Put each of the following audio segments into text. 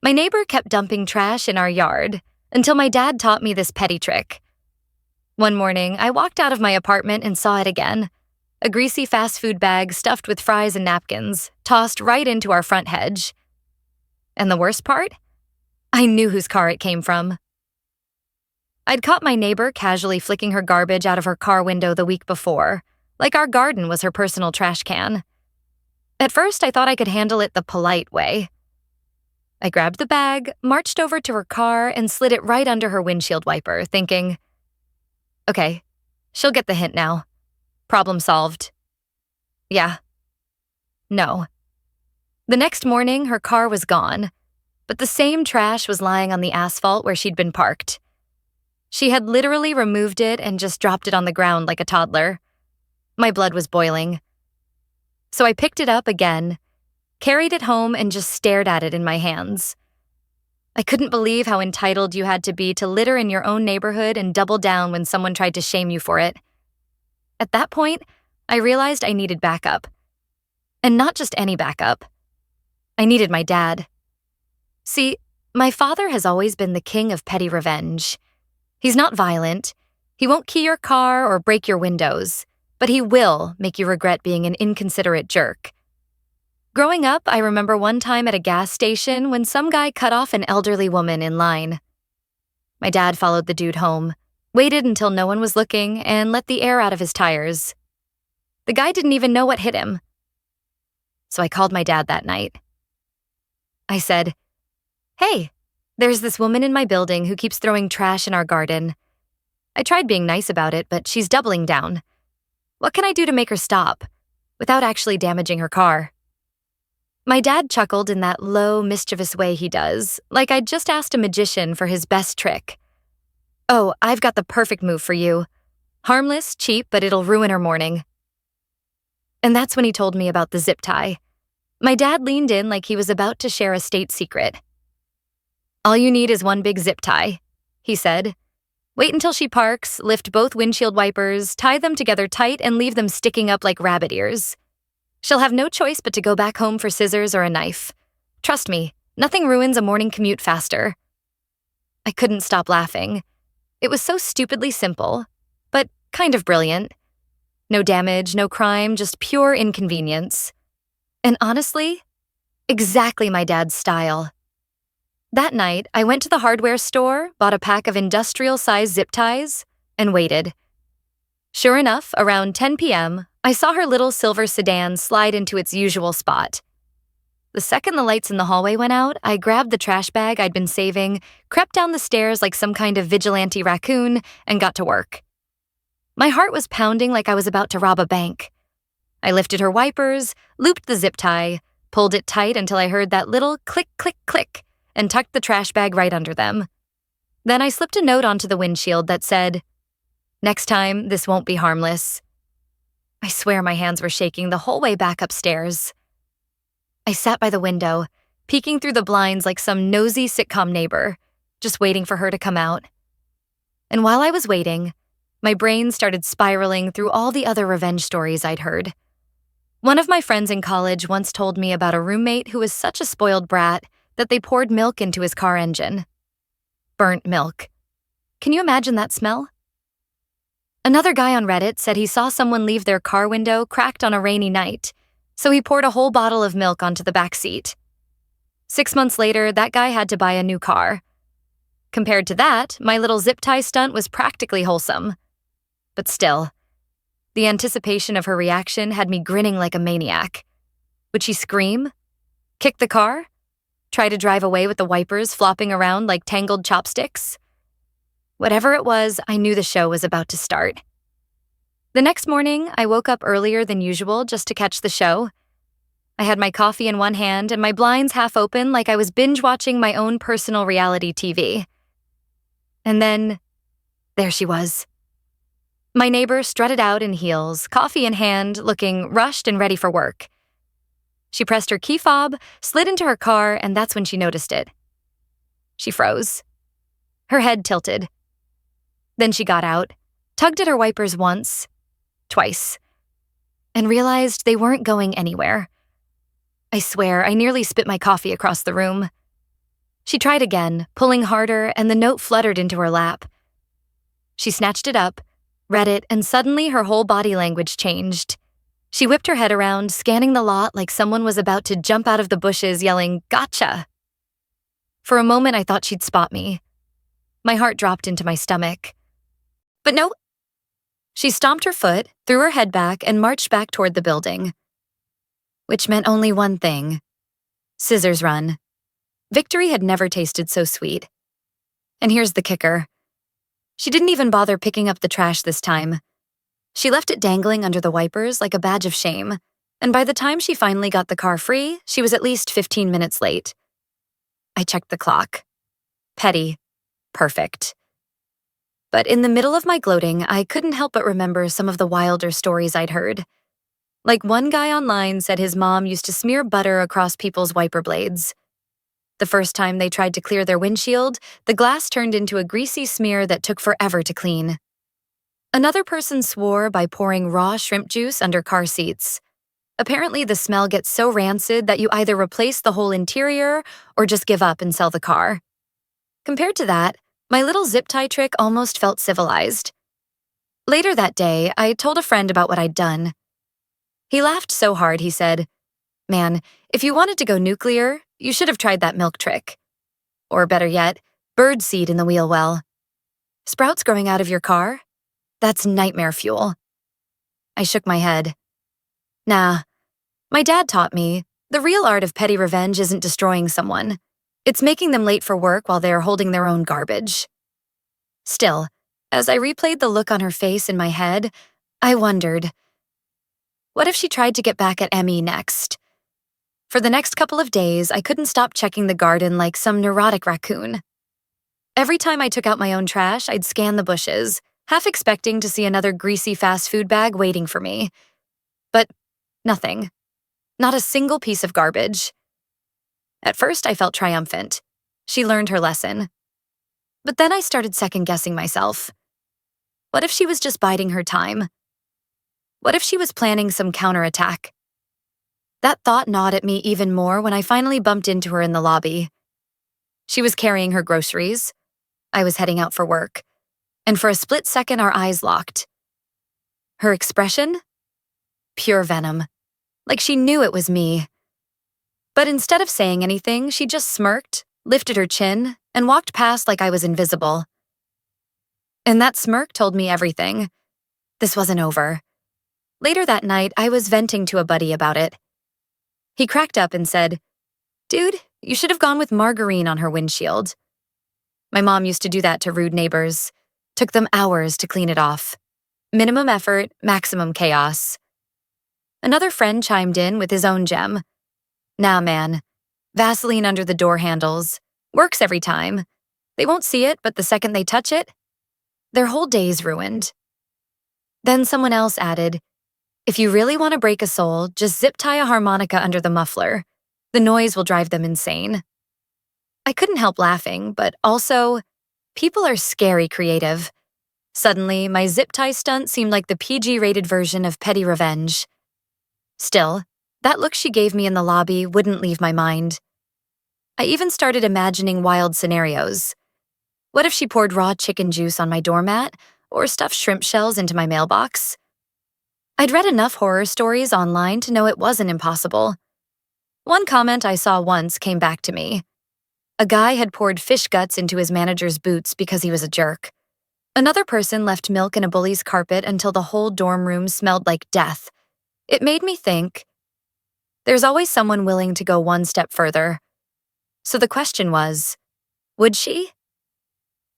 My neighbor kept dumping trash in our yard until my dad taught me this petty trick. One morning, I walked out of my apartment and saw it again. A greasy fast food bag stuffed with fries and napkins, tossed right into our front hedge. And the worst part? I knew whose car it came from. I'd caught my neighbor casually flicking her garbage out of her car window the week before, like our garden was her personal trash can. At first, I thought I could handle it the polite way. I grabbed the bag, marched over to her car, and slid it right under her windshield wiper, thinking, okay, she'll get the hint now. Problem solved. Yeah. No. The next morning, her car was gone, but the same trash was lying on the asphalt where she'd been parked. She had literally removed it and just dropped it on the ground like a toddler. My blood was boiling. So I picked it up again, carried it home, and just stared at it in my hands. I couldn't believe how entitled you had to be to litter in your own neighborhood and double down when someone tried to shame you for it. At that point, I realized I needed backup. And not just any backup. I needed my dad. See, my father has always been the king of petty revenge. He's not violent. He won't key your car or break your windows, but he will make you regret being an inconsiderate jerk. Growing up, I remember one time at a gas station when some guy cut off an elderly woman in line. My dad followed the dude home, waited until no one was looking, and let the air out of his tires. The guy didn't even know what hit him. So I called my dad that night. I said, "Hey, there's this woman in my building who keeps throwing trash in our garden. I tried being nice about it, but she's doubling down. What can I do to make her stop, without actually damaging her car?" My dad chuckled in that low, mischievous way he does, like I'd just asked a magician for his best trick. "Oh, I've got the perfect move for you. Harmless, cheap, but it'll ruin her morning." And that's when he told me about the zip tie. My dad leaned in like he was about to share a state secret. "All you need is one big zip tie," he said. "Wait until she parks, lift both windshield wipers, tie them together tight, and leave them sticking up like rabbit ears. She'll have no choice but to go back home for scissors or a knife. Trust me, nothing ruins a morning commute faster." I couldn't stop laughing. It was so stupidly simple, but kind of brilliant. No damage, no crime, just pure inconvenience. And honestly, exactly my dad's style. That night, I went to the hardware store, bought a pack of industrial-sized zip ties, and waited. Sure enough, around 10 p.m., I saw her little silver sedan slide into its usual spot. The second the lights in the hallway went out, I grabbed the trash bag I'd been saving, crept down the stairs like some kind of vigilante raccoon, and got to work. My heart was pounding like I was about to rob a bank. I lifted her wipers, looped the zip tie, pulled it tight until I heard that little click, click, click, and tucked the trash bag right under them. Then I slipped a note onto the windshield that said, "Next time, this won't be harmless." I swear my hands were shaking the whole way back upstairs. I sat by the window, peeking through the blinds like some nosy sitcom neighbor, just waiting for her to come out. And while I was waiting, my brain started spiraling through all the other revenge stories I'd heard. One of my friends in college once told me about a roommate who was such a spoiled brat that they poured milk into his car engine. Burnt milk. Can you imagine that smell? Another guy on Reddit said he saw someone leave their car window cracked on a rainy night, so he poured a whole bottle of milk onto the back seat. 6 months later, that guy had to buy a new car. Compared to that, my little zip tie stunt was practically wholesome. But still, the anticipation of her reaction had me grinning like a maniac. Would she scream? Kick the car? Try to drive away with the wipers flopping around like tangled chopsticks? Whatever it was, I knew the show was about to start. The next morning, I woke up earlier than usual just to catch the show. I had my coffee in one hand and my blinds half open like I was binge-watching my own personal reality TV. And then, there she was. My neighbor strutted out in heels, coffee in hand, looking rushed and ready for work. She pressed her key fob, slid into her car, and that's when she noticed it. She froze. Her head tilted. Then she got out, tugged at her wipers once, twice, and realized they weren't going anywhere. I swear, I nearly spit my coffee across the room. She tried again, pulling harder, and the note fluttered into her lap. She snatched it up, read it, and suddenly her whole body language changed. She whipped her head around, scanning the lot like someone was about to jump out of the bushes, yelling, "Gotcha!" For a moment, I thought she'd spot me. My heart dropped into my stomach. But no. She stomped her foot, threw her head back, and marched back toward the building. Which meant only one thing. Scissors run. Victory had never tasted so sweet. And here's the kicker. She didn't even bother picking up the trash this time. She left it dangling under the wipers like a badge of shame, and by the time she finally got the car free, she was at least 15 minutes late. I checked the clock. Petty. Perfect. But in the middle of my gloating, I couldn't help but remember some of the wilder stories I'd heard. Like one guy online said his mom used to smear butter across people's wiper blades. The first time they tried to clear their windshield, the glass turned into a greasy smear that took forever to clean. Another person swore by pouring raw shrimp juice under car seats. Apparently, the smell gets so rancid that you either replace the whole interior or just give up and sell the car. Compared to that, my little zip tie trick almost felt civilized. Later that day, I told a friend about what I'd done. He laughed so hard he said, "Man, if you wanted to go nuclear, you should have tried that milk trick. Or better yet, bird seed in the wheel well. Sprouts growing out of your car? That's nightmare fuel." I shook my head. Nah. My dad taught me, the real art of petty revenge isn't destroying someone. It's making them late for work while they are holding their own garbage. Still, as I replayed the look on her face in my head, I wondered, what if she tried to get back at Emmy next? For the next couple of days, I couldn't stop checking the garden like some neurotic raccoon. Every time I took out my own trash, I'd scan the bushes, half expecting to see another greasy fast food bag waiting for me. But nothing. Not a single piece of garbage. At first, I felt triumphant. She learned her lesson. But then I started second-guessing myself. What if she was just biding her time? What if she was planning some counterattack? That thought gnawed at me even more when I finally bumped into her in the lobby. She was carrying her groceries. I was heading out for work. And for a split second, our eyes locked. Her expression? Pure venom. Like she knew it was me. But instead of saying anything, she just smirked, lifted her chin, and walked past like I was invisible. And that smirk told me everything. This wasn't over. Later that night, I was venting to a buddy about it. He cracked up and said, "Dude, you should have gone with margarine on her windshield." My mom used to do that to rude neighbors. Took them hours to clean it off. Minimum effort, maximum chaos. Another friend chimed in with his own gem. "Nah, man. Vaseline under the door handles. Works every time. They won't see it, but the second they touch it, their whole day's ruined." Then someone else added, "If you really want to break a soul, just zip tie a harmonica under the muffler. The noise will drive them insane." I couldn't help laughing, but also, people are scary creative. Suddenly, my zip tie stunt seemed like the PG-rated version of petty revenge. Still, that look she gave me in the lobby wouldn't leave my mind. I even started imagining wild scenarios. What if she poured raw chicken juice on my doormat or stuffed shrimp shells into my mailbox? I'd read enough horror stories online to know it wasn't impossible. One comment I saw once came back to me. A guy had poured fish guts into his manager's boots because he was a jerk. Another person left milk in a bully's carpet until the whole dorm room smelled like death. It made me think, there's always someone willing to go one step further. So the question was, would she?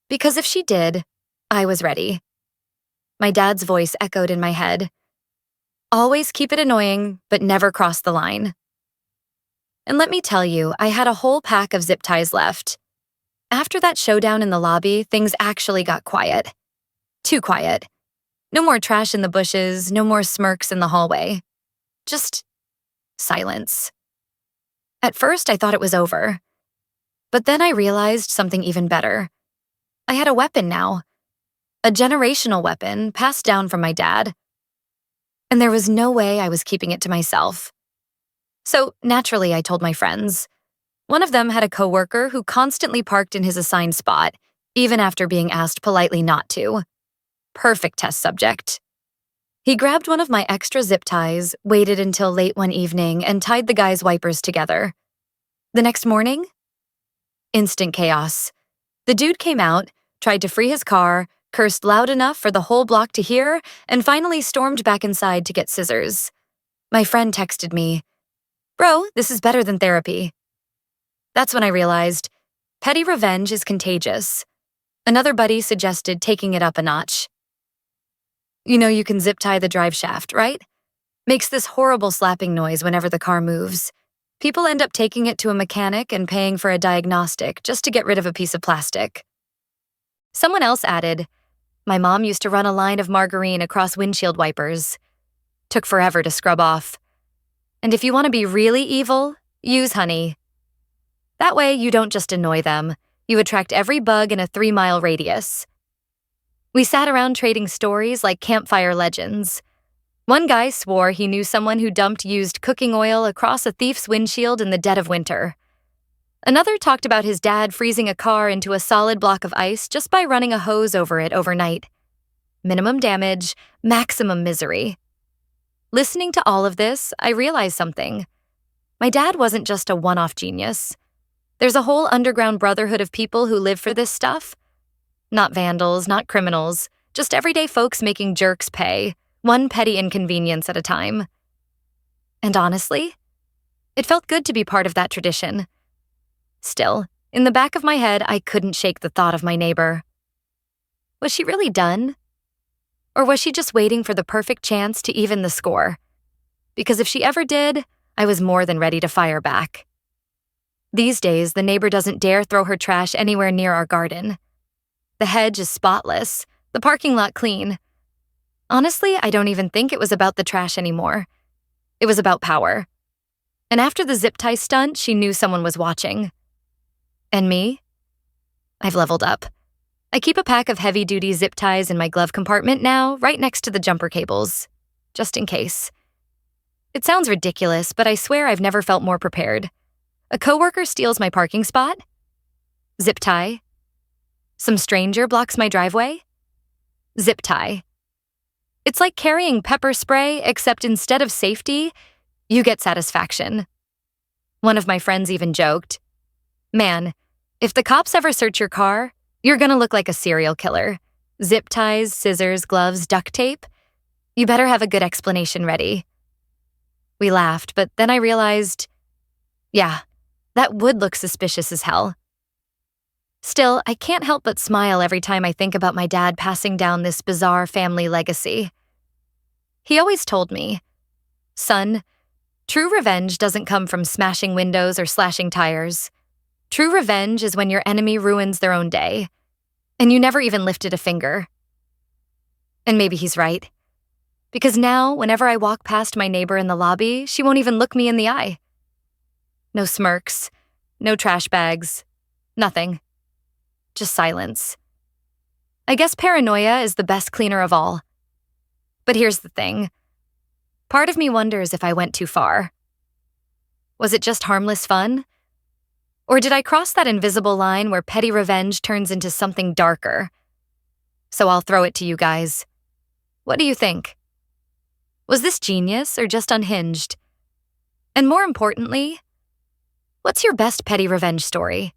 Because if she did, I was ready. My dad's voice echoed in my head. Always keep it annoying, but never cross the line. And let me tell you, I had a whole pack of zip ties left. After that showdown in the lobby, things actually got quiet. Too quiet. No more trash in the bushes, no more smirks in the hallway. Just silence. At first, I thought it was over. But then I realized something even better. I had a weapon now. A generational weapon passed down from my dad. And there was no way I was keeping it to myself. So naturally, I told my friends. One of them had a coworker who constantly parked in his assigned spot, even after being asked politely not to. Perfect test subject. He grabbed one of my extra zip ties, waited until late one evening, and tied the guy's wipers together. The next morning? Instant chaos. The dude came out, tried to free his car, cursed loud enough for the whole block to hear, and finally stormed back inside to get scissors. My friend texted me, "Bro, this is better than therapy." That's when I realized petty revenge is contagious. Another buddy suggested taking it up a notch. You know you can zip tie the drive shaft, right? Makes this horrible slapping noise whenever the car moves. People end up taking it to a mechanic and paying for a diagnostic just to get rid of a piece of plastic. Someone else added, "My mom used to run a line of margarine across windshield wipers. Took forever to scrub off. And if you want to be really evil, use honey. That way you don't just annoy them, you attract every bug in a 3-mile radius." We sat around trading stories like campfire legends. One guy swore he knew someone who dumped used cooking oil across a thief's windshield in the dead of winter. Another talked about his dad freezing a car into a solid block of ice just by running a hose over it overnight. Minimum damage, maximum misery. Listening to all of this, I realized something. My dad wasn't just a one-off genius. There's a whole underground brotherhood of people who live for this stuff. Not vandals, not criminals, just everyday folks making jerks pay, one petty inconvenience at a time. And honestly, it felt good to be part of that tradition. Still, in the back of my head, I couldn't shake the thought of my neighbor. Was she really done? Or was she just waiting for the perfect chance to even the score? Because if she ever did, I was more than ready to fire back. These days, the neighbor doesn't dare throw her trash anywhere near our garden. The hedge is spotless, the parking lot clean. Honestly, I don't even think it was about the trash anymore. It was about power. And after the zip tie stunt, she knew someone was watching. And me? I've leveled up. I keep a pack of heavy-duty zip ties in my glove compartment now, right next to the jumper cables, just in case. It sounds ridiculous, but I swear I've never felt more prepared. A coworker steals my parking spot? Zip tie. Some stranger blocks my driveway? Zip tie. It's like carrying pepper spray, except instead of safety, you get satisfaction. One of my friends even joked, "Man, if the cops ever search your car, you're gonna look like a serial killer. Zip ties, scissors, gloves, duct tape. You better have a good explanation ready." We laughed, but then I realized, yeah, that would look suspicious as hell. Still, I can't help but smile every time I think about my dad passing down this bizarre family legacy. He always told me, "Son, true revenge doesn't come from smashing windows or slashing tires. True revenge is when your enemy ruins their own day, and you never even lifted a finger." And maybe he's right. Because now, whenever I walk past my neighbor in the lobby, she won't even look me in the eye. No smirks, no trash bags, nothing. Just silence. I guess paranoia is the best cleaner of all. But here's the thing. Part of me wonders if I went too far. Was it just harmless fun? Or did I cross that invisible line where petty revenge turns into something darker? So I'll throw it to you guys. What do you think? Was this genius or just unhinged? And more importantly, what's your best petty revenge story?